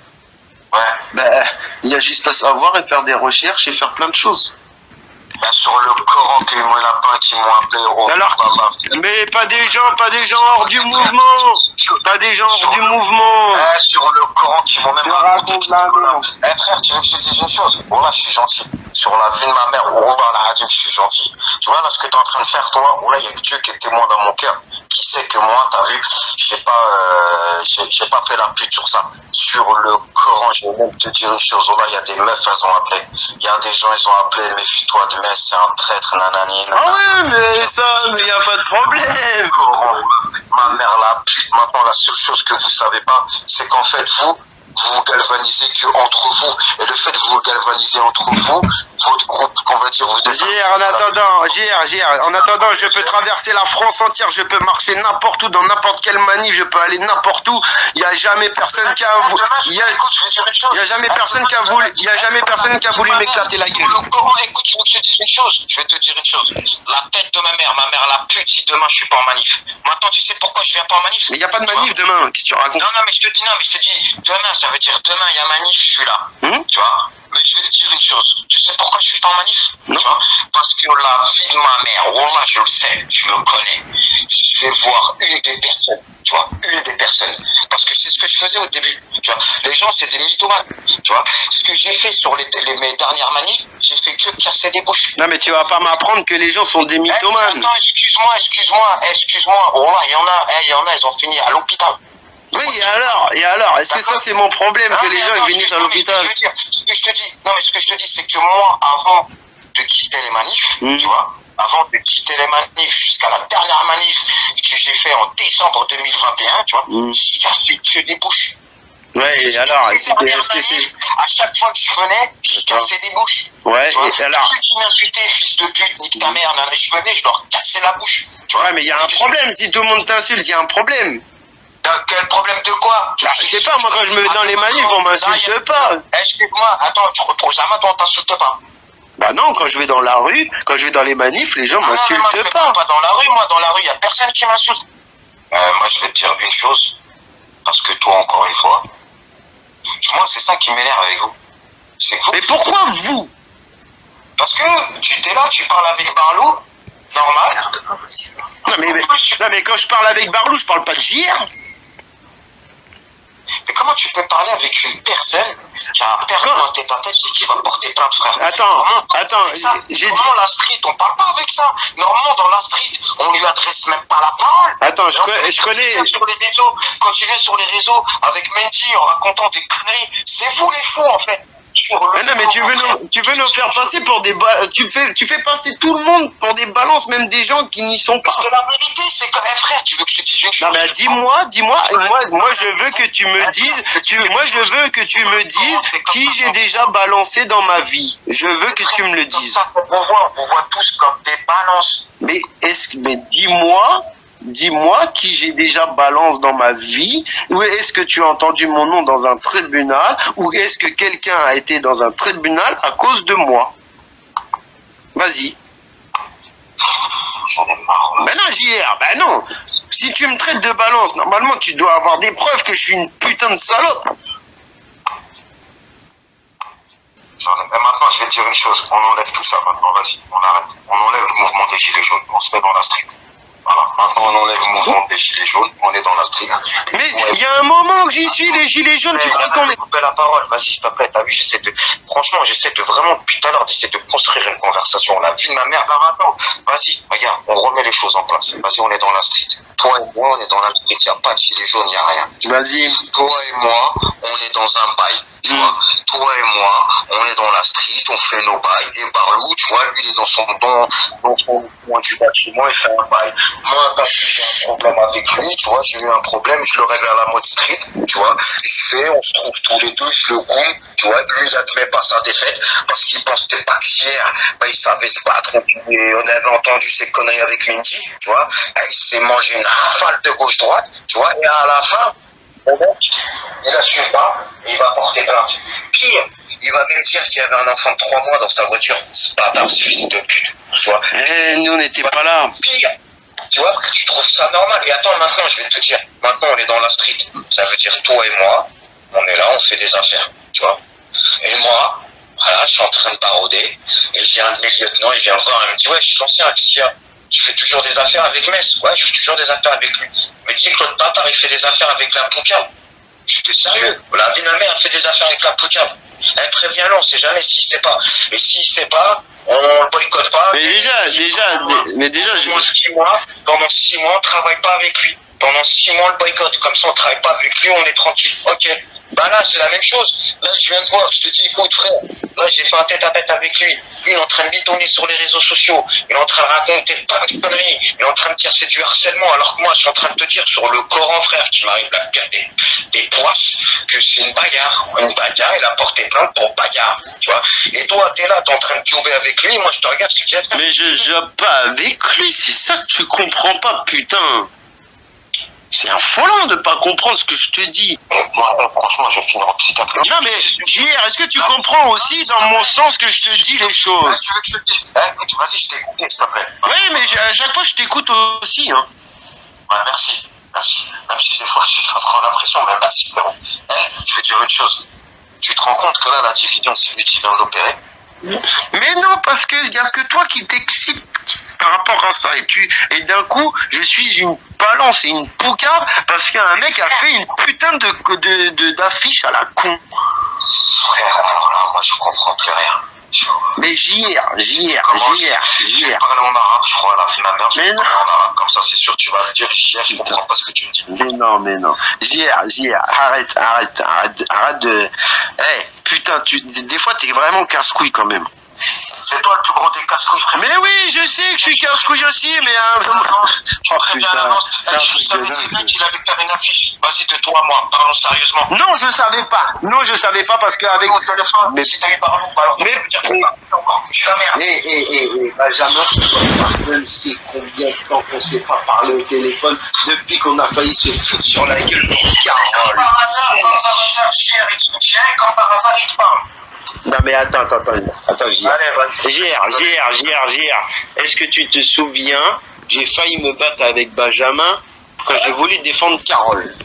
Ouais. Ben, il y a juste à savoir et faire des recherches et faire plein de choses. Ben, sur le Coran, que moi lapin qui m'ont appelé au alors, mais pas des gens hors du mouvement. Pas des gens hors du mouvement. Sur le Coran qui m'ont même raconté. Frère, tu veux que je te dise une chose? Oh là, je suis gentil. Sur la vie de ma mère, oh là, la radio, je suis gentil. Tu vois, là, ce que tu es en train de faire, toi, oh là, il y a que Dieu qui est témoin dans mon cœur. Qui sait que moi, t'as vu, j'ai pas fait la pute sur ça. Sur le Coran, je vais même te dire une chose. Oh là, il y a des meufs, elles ont appelé. Il y a des gens, ils ont appelé, méfie-toi de Metz, c'est un traître, nanani. Ah ouais, mais ça, mais il n'y a pas de problème. Coran, ma mère, la pute. Maintenant, la seule chose que vous savez pas, c'est qu'en fait, vous galvanisez que entre vous. Et le fait de vous galvaniser entre vous, votre groupe, qu'on va dire, vous devez... En attendant, je peux traverser la France entière, je peux marcher n'importe où, dans n'importe quelle manif, je peux aller n'importe où. Il n'y a jamais personne qui a voulu... Il y a jamais personne qui a voulu m'éclater la gueule. Écoute, je veux que je te dise une chose. Je vais te dire une chose. La tête de ma mère la pute si demain je suis pas en manif. Maintenant, tu sais pourquoi je viens pas en manif? Mais il n'y a pas de manif demain, qu'est-ce que tu racontes? Non, mais je te dis, demain, ça veut dire demain, il y a manif, je suis là. Tu vois? Mais je vais te dire une chose. Tu sais pourquoi je suis pas en manif? Non. Tu vois? Parce que la vie de ma mère, wallah, je le sais, je le connais. Je vais voir une des personnes. Tu vois? Une des personnes. Parce que c'est ce que je faisais au début. Tu vois? Les gens, c'est des mythomanes. Tu vois? Ce que j'ai fait sur mes dernières manifs, j'ai fait que casser des bouches. Non, mais tu vas pas m'apprendre que les gens sont des mythomanes. Attends, excuse-moi. Wallah, il y en a, ils ont fini à l'hôpital. Oui, et alors, est-ce que ça c'est mon problème que les gens ils finissent à l'hôpital? Ce que je te dis, c'est que moi, avant de quitter les manifs, tu vois, avant de quitter les manifs jusqu'à la dernière manif que j'ai fait en décembre 2021, tu vois, j'ai cassé des bouches. Ouais, et alors, est-ce que c'est... À chaque fois que je venais, je cassais des bouches. Ouais, tu vois, et alors... ceux qui m'insultaient, fils de pute, nique ta mère, je venais, je leur cassais la bouche. Tu vois, ouais, mais il y a un problème, si tout le monde t'insulte, il y a un problème. Quel problème de quoi? Je sais pas, moi quand je me mets dans les manifs, on m'insulte pas. Excuse-moi, attends, tu reprends jamais, toi on t'insulte pas. Bah non, quand je vais dans la rue, quand je vais dans les manifs, les gens m'insultent pas. Pas dans la rue, moi dans la rue, il y a personne qui m'insulte. Moi je vais te dire une chose, parce que toi encore une fois, moi c'est ça qui m'énerve avec vous. C'est que vous. Mais pourquoi vous? Parce que tu t'es là, tu parles avec Barlou, normal. Non mais quand je parle avec Barlou, je parle pas de JR. Mais comment tu peux parler avec une personne qui a un père dans tête à tête et qui va porter plainte, frère? Attends, Normalement, la street, on parle pas avec ça. Normalement, dans la street, on lui adresse même pas la parole. Attends, je connais... Sur les réseaux, quand tu viens sur les réseaux avec Mendy en racontant des conneries, c'est vous les fous, en fait. Non mais tu veux nous faire passer pour des tu fais passer tout le monde pour des balances, même des gens qui n'y sont pas. Parce que la vérité c'est que frère, tu veux que je te dise une chose? Non mais dis-moi, moi je veux que tu me dises, qui j'ai déjà balancé dans ma vie. Je veux que tu me le dises. On vous voit tous comme des balances. Mais dis-moi qui j'ai déjà balance dans ma vie, ou est-ce que tu as entendu mon nom dans un tribunal, ou est-ce que quelqu'un a été dans un tribunal à cause de moi? Vas-y. J'en ai marre. Ben non, JR, ben non. Si tu me traites de balance, normalement tu dois avoir des preuves que je suis une putain de salope. Maintenant, je vais te dire une chose, on enlève tout ça maintenant, vas-y, on arrête. On enlève le mouvement des gilets jaunes, on se met dans la street. Voilà, maintenant on enlève le mouvement des gilets jaunes, on est dans la street. Mais il y a un moment que j'y suis, les gilets jaunes, tu crois qu'on est... Couper la parole, vas-y s'il te plaît, t'as vu, franchement, j'essaie de vraiment, depuis tout à l'heure, d'essayer de construire une conversation. La vie de ma mère, là maintenant, vas-y, regarde, on remet les choses en place. Vas-y, on est dans la street. Toi et moi, on est dans la street, il n'y a pas de gilets jaunes, il n'y a rien. Vas-y. Toi et moi, on est dans un bail. Tu vois, toi et moi, on est dans la street, on fait nos bails, et Barlou, tu vois, lui, il est dans son coin du bâtiment, il fait un bail. Moi, quand j'ai un problème avec lui, tu vois, j'ai eu un problème, je le règle à la mode street, tu vois, on se trouve tous les deux, je le gomme, tu vois, lui, il admet pas sa défaite, parce qu'il pensait pas qu'hier, il savait se battre, et on avait entendu ces conneries avec Mindy, tu vois, il s'est mangé une rafale de gauche-droite, tu vois, et à la fin, il assume pas, et il va porter plainte. Pire, il va même dire qu'il y avait un enfant de 3 mois dans sa voiture. C'est pas un fils de pute, tu vois. Nous on n'était pas là. Pire, tu vois, tu trouves ça normal. Et attends, maintenant, je vais te dire, maintenant on est dans la street. Ça veut dire toi et moi, on est là, on fait des affaires, tu vois. Et moi, voilà, je suis en train de barauder, et j'ai un de mes lieutenants, il vient me voir, il me dit, ouais, je suis l'ancien, tu fais toujours des affaires avec Metz? Ouais, je fais toujours des affaires avec lui. Mais tu sais que l'autre bâtard, il fait des affaires avec la Poucave. J'étais sérieux. La vie de ma mère, elle fait des affaires avec la Poucave. Elle prévient-le, on sait jamais s'il sait pas. Et s'il sait pas, on le boycotte pas. Mais déjà, pendant 6 mois, on travaille pas avec lui. Pendant 6 mois, on le boycotte. Comme ça, on travaille pas avec lui, on est tranquille. Ok. Bah là, c'est la même chose. Là, je viens de voir, je te dis, écoute, frère, là, j'ai fait un tête-à-tête avec lui. Lui, il est en train de bidonner sur les réseaux sociaux. Il est en train de raconter plein de conneries. Il est en train de dire c'est du harcèlement. Alors que moi, je suis en train de te dire sur le Coran, frère, qui m'arrive la pire des poisses, que c'est une bagarre. Une bagarre, il a porté plainte pour bagarre. Tu vois. Et toi, t'es là, t'es en train de jouer avec lui. Moi, je te regarde, je te dis, mais je joue pas avec lui, c'est ça que tu comprends pas, putain. C'est affolant de pas comprendre ce que je te dis. Moi, franchement, je vais finir en psychiatrie. Non mais, JR, est-ce que tu comprends aussi dans mon sens que je te dis les choses? Tu veux que je te dise? Écoute, vas-y, je t'écoute, s'il te plaît. Oui, mais à chaque fois, je t'écoute aussi, hein. Ouais, merci. Même si des fois, je suis trop l'impression, mais merci, frérot. Je vais te dire une chose. Tu te rends compte que là, la division, c'est lui qui vient de l'opérer? Mais non, parce qu'il n'y a que toi qui t'excite par rapport à ça. Et d'un coup, je suis une balance et une poucave parce qu'un mec a fait une putain d'affiche à la con. Frère, alors là, moi, je comprends plus rien. Mais JR. Je parle en arabe, je crois, à la fin de ma mère. Mais non. En arabe, comme ça, c'est sûr que tu vas me dire, JR, je comprends pas ce que tu me dis. Mais non. JR, arrête de... putain, des fois, t'es vraiment casse-couille quand même. C'est toi le plus gros des casse-couilles, frère. Mais oui, je sais que je suis casse-couille aussi, mais oh putain, c'est un truc de dingue. Il allait faire une affiche. Vas-y, de toi à moi, parlons sérieusement. Non, je savais pas. Non, je savais pas parce qu'avec. Mais si t'avais parlé, alors mais dire que tu la merde. Benjamin, je ne sais combien de temps qu'on s'est pas parlé au téléphone depuis qu'on a failli se foutre sur la gueule pour Carole. Par hasard, comme par hasard, il te parle. Non mais attends, JR. Est-ce que tu te souviens, j'ai failli me battre avec Benjamin quand j'ai voulu défendre Carole.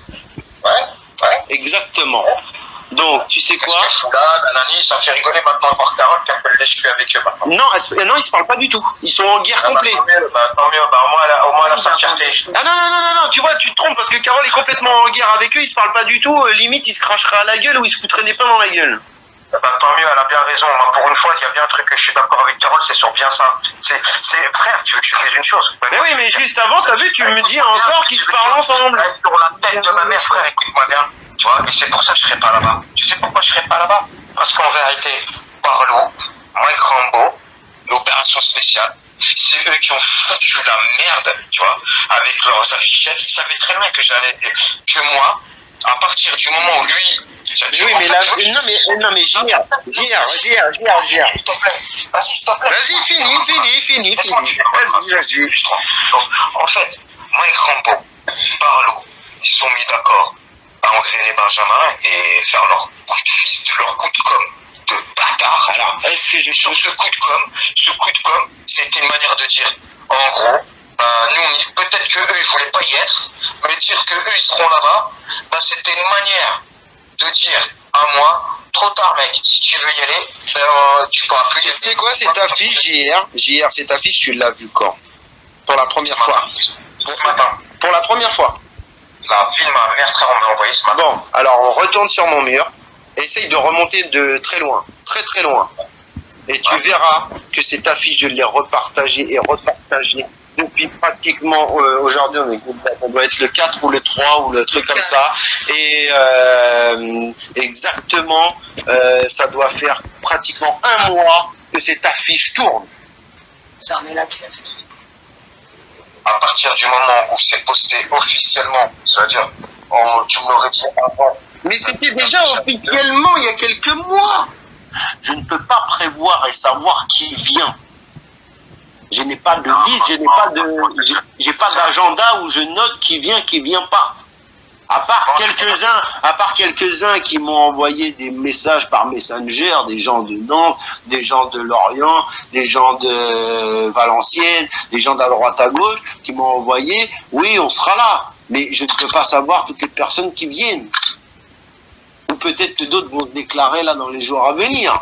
Ouais. Exactement. Donc, tu sais quoi? Nanani, ça fait rigoler maintenant de voir Carole qui appelle les avec eux maintenant. Non, ils se parlent pas du tout. Ils sont en guerre complète. Tant mieux, au moins elle a sa fierté. Ah non, tu vois, tu te trompes parce que Carole est complètement en guerre avec eux, ils se parlent pas du tout. Limite, ils se cracheraient à la gueule ou ils se foutraient des pains dans la gueule. Tant mieux, elle a bien raison. Moi, pour une fois, il y a bien un truc que je suis d'accord avec Carole, c'est sur bien ça. Frère, tu veux que je te dise une chose? Mais oui, mais juste avant, t'as vu, tu me dis encore qu'ils se parlent ensemble. Sur la tête de ma mère, frère, écoute-moi bien. Tu vois, et c'est pour ça que je serai pas là-bas. Tu sais pourquoi je serai pas là-bas? Parce qu'en vérité, Parlo, Mike Rambo, l'opération spéciale, c'est eux qui ont foutu la merde, tu vois, avec leurs affichettes. Ils savaient très bien que moi, à partir du moment où lui, oui, mais là, non, mais JR. S'il te plaît. Vas-y, finis. Vas-y. En fait, Mike Rambo, Parlo, ils se sont mis d'accord à engrainer Benjamin et faire leur coup de fils, leur coup de com' de bâtard. Alors, est-ce que sur ce coup de com', c'était une manière de dire, en gros, nous, peut-être que eux, ils voulaient pas y être, mais dire que eux, ils seront là-bas, c'était une manière de dire à moi, trop tard, mec, si tu veux y aller, tu pourras plus y aller. Tu sais quoi, c'est ta fiche, JR, c'est ta fiche, tu l'as vu quand? Pour la première fois. Ce matin. Pour la première fois. La vie de ma mère, frère, on m'a envoyé ce matin. Bon, alors on retourne sur mon mur, essaye de remonter de très loin, très loin. Et tu verras que cette affiche, je l'ai repartagée depuis pratiquement, aujourd'hui on doit être le 4 ou le 3 ou le truc comme ça. Et exactement, ça doit faire pratiquement un mois que cette affiche tourne. Ça en est là qui a fait. À partir du moment où c'est posté officiellement, c'est-à-dire, tu me l'aurais dit avant. Mais c'était déjà officiellement il y a quelques mois. Je ne peux pas prévoir et savoir qui vient. Je n'ai pas de liste, j'ai pas d'agenda où je note qui vient pas. À part quelques-uns qui m'ont envoyé des messages par Messenger, des gens de Nantes, des gens de Lorient, des gens de Valenciennes, des gens d'à droite à gauche, qui m'ont envoyé, oui, on sera là. Mais je ne peux pas savoir toutes les personnes qui viennent. Ou peut-être que d'autres vont se déclarer là dans les jours à venir.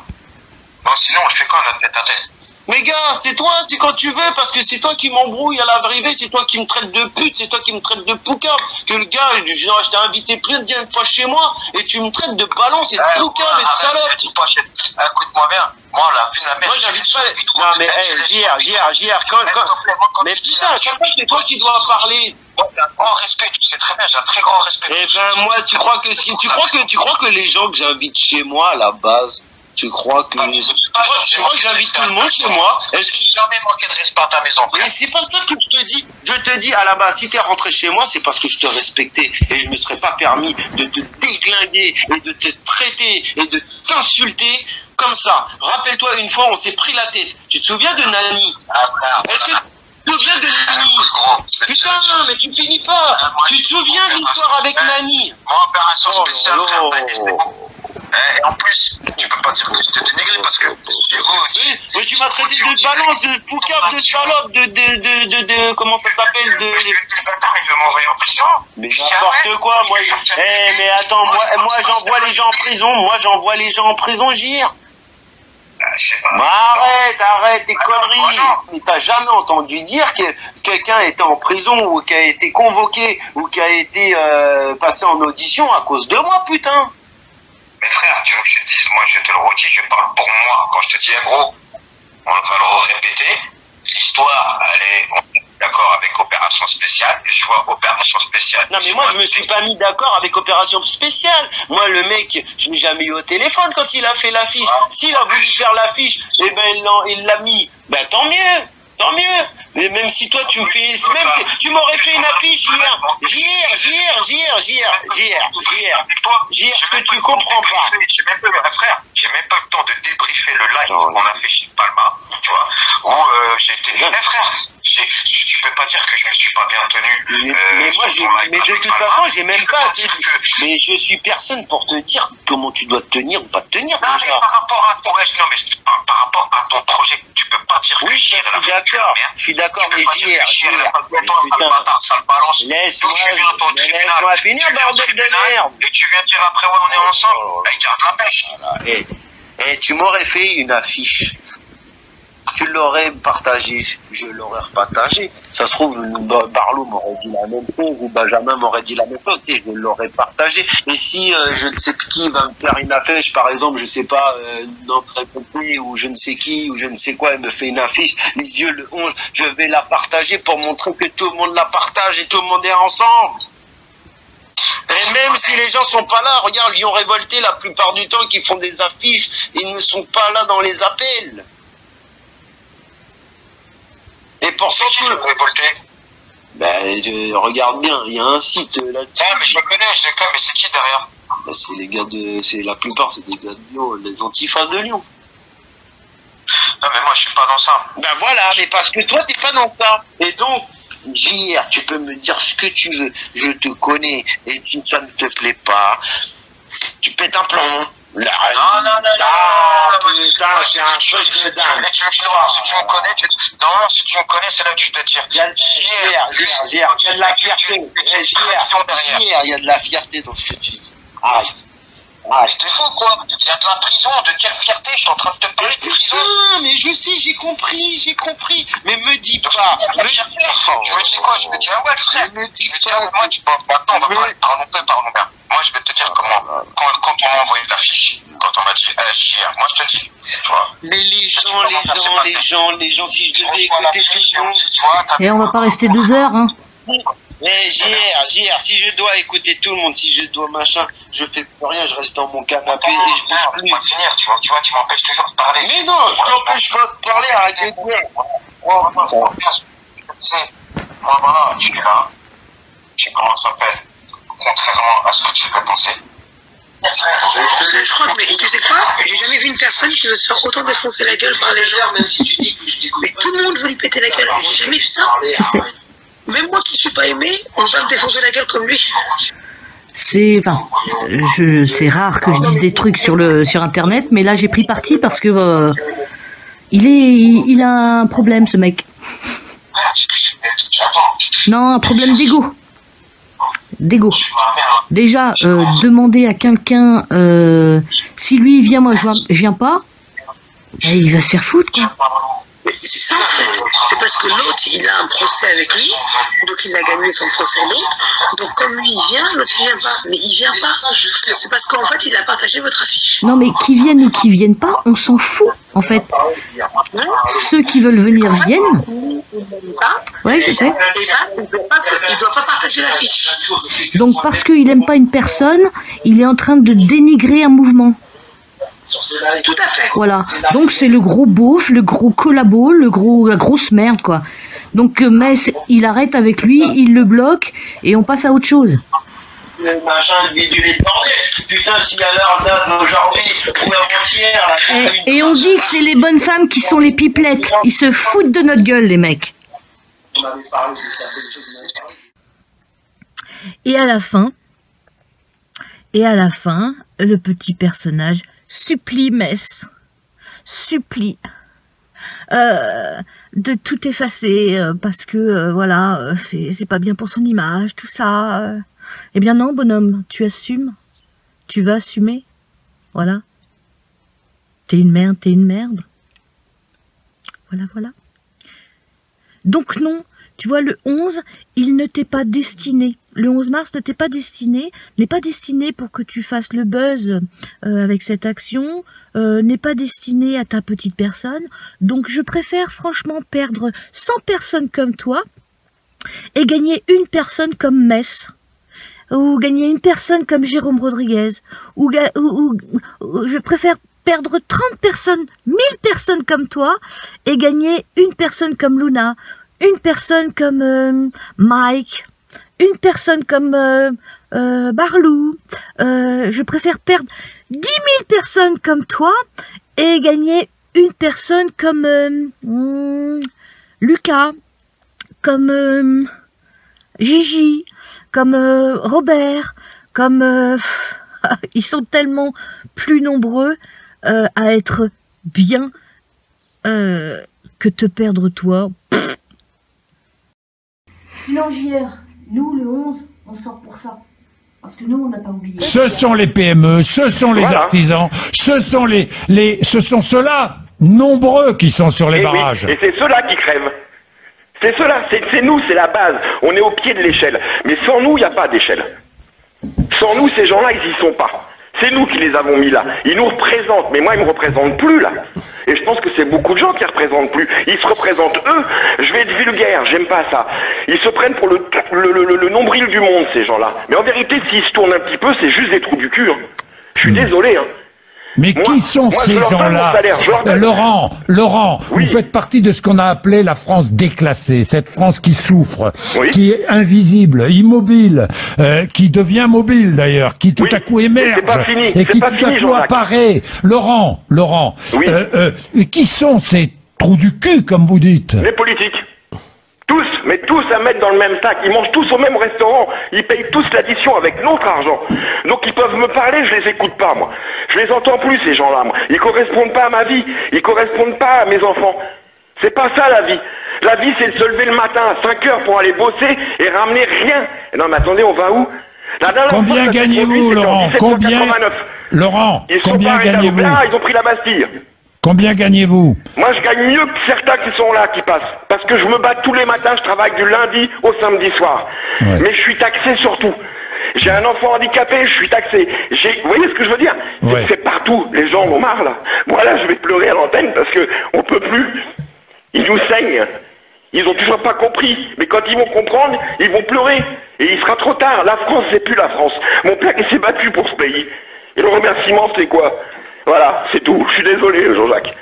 Bon, sinon, on le fait quand, notre tête à tête? Mais gars, c'est toi, c'est quand tu veux, parce que c'est toi qui m'embrouille à l'arrivée, c'est toi qui me traite de pute, c'est toi qui me traite de poucave, que le gars, genre, je t'ai invité plein de fois chez moi, et tu me traites de balance et de poucave et de salope. Écoute-moi bien, moi, la vie de la merde. Moi, j'invite pas les... Non, mais, JR, mais putain, chaque fois, c'est toi qui dois parler. Moi, j'ai un grand respect, tu sais très bien, j'ai un très grand respect. Eh ben, moi, tu crois que les gens que j'invite chez moi, à la base, tu crois que j'invite tout le monde chez moi? Est-ce que j'ai jamais manqué de respect à ta maison? Mais c'est pas ça que je te dis. Je te dis à la base, si t'es rentré chez moi, c'est parce que je te respectais et je me serais pas permis de te déglinguer et de te traiter et de t'insulter comme ça. Rappelle-toi, une fois, on s'est pris la tête. Tu te souviens de Nani? Est-ce que tu te souviens de Nani? Putain, mais tu finis pas. Tu te souviens de l'histoire avec Nani? Moi, opération spéciale, et en plus, tu peux pas dire que je t'ai dénigré parce que mais tu m'as traité de balance, de poucave, de salope, de comment ça s'appelle, de... Il veut m'envoyer en prison. Mais n'importe quoi, moi... mais attends, moi j'envoie les gens en prison, JR. Arrête tes conneries. Mais t'as jamais entendu dire que quelqu'un était en prison ou qui a été convoqué ou qui a été passé en audition à cause de moi, putain. Mais frère, tu veux que je te dise, moi je te le redis, je parle pour moi. Quand je te dis, gros, on va le répéter. L'histoire, elle est d'accord avec Opération Spéciale, et je vois Opération Spéciale. Non, mais moi, je me suis pas mis d'accord avec Opération Spéciale. Moi, le mec, je l'ai jamais eu au téléphone quand il a fait l'affiche. S'il a voulu faire l'affiche, eh ben, il l'a mis. Ben, tant mieux. Tant mieux. Mais même si toi, tu me fais, même si tu m'aurais fait une affiche hier, ce que tu comprends pas. J'ai même pas le temps de débriefer le live qu'on a fait chez Palma, tu vois, où j'étais, frère, tu peux pas dire que je me suis pas bien tenu. Mais moi, mais de toute façon, j'ai même pas, mais je suis personne pour te dire comment tu dois te tenir ou pas te tenir. Non, mais par rapport à ton, non, mais par rapport à ton projet, tu peux pas dire que oui, je suis d'accord, mais JR, laisse-moi finir, bordel de merde. Et tu viens dire après, ouais, on est ensemble, il garde la pêche. Et tu m'aurais fait une affiche. Tu l'aurais partagé, je l'aurais repartagé. Ça se trouve, Barlow m'aurait dit la même chose, ou Benjamin m'aurait dit la même chose, et je l'aurais partagé. Et si je ne sais qui va me faire une affiche, par exemple, je sais pas, notre compris, ou je ne sais qui, ou je ne sais quoi, elle me fait une affiche, les yeux le 11, je vais la partager pour montrer que tout le monde la partage et tout le monde est ensemble. Et même si les gens sont pas là, regarde, Lyon Révolté, la plupart du temps, qui font des affiches, ils ne sont pas là dans les appels. Et pourtant, tu le révolté. Ben, regarde bien, il y a un site là-dessus. Ah, mais je le connais, mais c'est qui derrière? Ben, c'est les gars la plupart, c'est des gars de Lyon, les antifas de Lyon. Non, mais moi, je suis pas dans ça. Ben voilà, mais parce que toi, t'es pas dans ça. Et donc, JR, tu peux me dire ce que tu veux, je te connais, et si ça ne te plaît pas, tu pètes un plomb. Non, putain, c'est un truc de dingue. Si tu me connais, c'est là que tu dois dire. Il y a de la fierté. Il y a de la fierté dans ce que tu dis. Arrête. Mais t'es fou, quoi. Il y a de la prison. De quelle fierté? Je suis en train de te parler de prison. Non, mais je sais, j'ai compris. Mais me dis pas. Tu me dis quoi? Je me dis, ah ouais, frère. Je me dis, moi, tu penses, maintenant, on va parlons bien. Moi, je vais te dire comment, quand on m'a envoyé l'affiche, quand on m'a dit, JR, moi, je te dis, tu vois. Mais les gens, si je devais écouter tout le monde. Et on va pas rester 2 heures, hein. JR, si je dois écouter tout le monde, si je dois machin, je fais plus rien, je reste dans mon canapé et je bouge plus. Tu vois, tu m'empêches toujours de parler. Mais non, je t'empêche pas de parler, arrête de dire. Moi, voilà, tu es là. Je sais comment ça s'appelle. Contrairement à ce que tu peux penser. Je crois que, mais tu sais quoi, j'ai jamais vu une personne qui veut se faire autant défoncer la gueule par les gens, même si tu dis que je dis. Mais tout le monde veut lui péter la gueule, j'ai jamais vu ça. Je sais. Même moi qui suis pas aimé, on va me défoncer la gueule comme lui. C'est rare que je dise des trucs sur internet, mais là j'ai pris parti parce que il a un problème, ce mec. Non, un problème d'ego. Déjà, demander à quelqu'un si lui il vient, moi je viens pas, il va se faire foutre, quoi. Mais c'est ça en fait, c'est parce que l'autre il a un procès avec lui, donc il a gagné son procès l'autre, donc comme lui il vient, l'autre il vient pas, mais il vient pas, c'est parce qu'en fait il a partagé votre affiche. Non mais qu'ils viennent ou qu'ils viennent pas, on s'en fout en fait. Ceux qui veulent venir viennent. Ouais, je sais. Il doit pas partager l'affiche. Donc parce qu'il aime pas une personne, il est en train de dénigrer un mouvement. Tout à fait. Voilà. Donc c'est le gros beauf, le gros collabo, la grosse merde, quoi. Donc Metz, il arrête avec lui, il le bloque et on passe à autre chose. Le machin de bidule de bordel. Putain, si à l'heure date aujourd'hui ou avant-hier. Et on dit que c'est les bonnes femmes qui sont les pipelettes. Ils se foutent de notre gueule, les mecs. Et à la fin, le petit personnage supplie Metz, de tout effacer parce que voilà, c'est pas bien pour son image, tout ça. Eh bien non, bonhomme, tu assumes, tu vas assumer, voilà. T'es une merde. Voilà. Donc non, tu vois, le 11, il ne t'est pas destiné. Le 11 mars ne t'est pas destiné, n'est pas destiné pour que tu fasses le buzz avec cette action, n'est pas destiné à ta petite personne. Donc je préfère franchement perdre 100 personnes comme toi, et gagner une personne comme Metz, ou gagner une personne comme Jérôme Rodriguez, ou je préfère perdre 30 personnes, 1000 personnes comme toi, et gagner une personne comme Luna, une personne comme Mike, une personne comme Barlou. Je préfère perdre 10 000 personnes comme toi, et gagner une personne comme Lucas, comme Gigi, comme Robert, comme... ils sont tellement plus nombreux à être bien que te perdre toi. Sinon, JR, nous, le 11, on sort pour ça. Parce que nous, on n'a pas oublié. Ce sont les PME, ce sont les artisans, ce sont ce sont ceux-là, nombreux, qui sont sur les barrages. Oui, et c'est ceux-là qui crèvent. C'est ceux-là, c'est nous, c'est la base. On est au pied de l'échelle. Mais sans nous, il n'y a pas d'échelle. Sans nous, ces gens-là, ils y sont pas. C'est nous qui les avons mis là. Ils nous représentent, mais moi, ils me représentent plus là. Et je pense que c'est beaucoup de gens qui représentent plus. Ils se représentent eux. Je vais être vulgaire, j'aime pas ça. Ils se prennent pour le nombril du monde, ces gens-là. Mais en vérité, s'ils se tournent un petit peu, c'est juste des trous du cul. Hein. Je suis désolé. Hein. Mais qui sont ces gens-là? Laurent, oui. Vous faites partie de ce qu'on a appelé la France déclassée, cette France qui souffre, qui est invisible, immobile, qui devient mobile d'ailleurs, qui tout à coup émerge et qui tout à coup apparaît. Laurent, qui sont ces trous du cul, comme vous dites? Les politiques. Tous, mais tous à mettre dans le même sac. Ils mangent tous au même restaurant. Ils payent tous l'addition avec notre argent. Donc ils peuvent me parler, je les écoute pas, moi. Je les entends plus, ces gens-là, moi. Ils correspondent pas à ma vie. Ils correspondent pas à mes enfants. C'est pas ça, la vie. La vie, c'est de se lever le matin à 5 heures pour aller bosser et ramener rien. Non, mais attendez, on va où? Combien gagnez-vous, Laurent? Laurent, combien gagnez-vous? Ils ont pris la Bastille. Combien gagnez-vous? Moi, je gagne mieux que certains qui sont là, qui passent. Parce que je me bats tous les matins, je travaille du lundi au samedi soir. Ouais. Mais je suis taxé surtout. J'ai un enfant handicapé, je suis taxé. Vous voyez ce que je veux dire? Ouais. C'est partout. Les gens en ont marre, là. Moi, là, je vais pleurer à l'antenne parce que on peut plus. Ils nous saignent. Ils ont toujours pas compris. Mais quand ils vont comprendre, ils vont pleurer. Et il sera trop tard. La France, c'est plus la France. Mon père, il s'est battu pour ce pays. Et le remerciement, c'est quoi? Voilà, c'est tout. Je suis désolé, Jean-Jacques.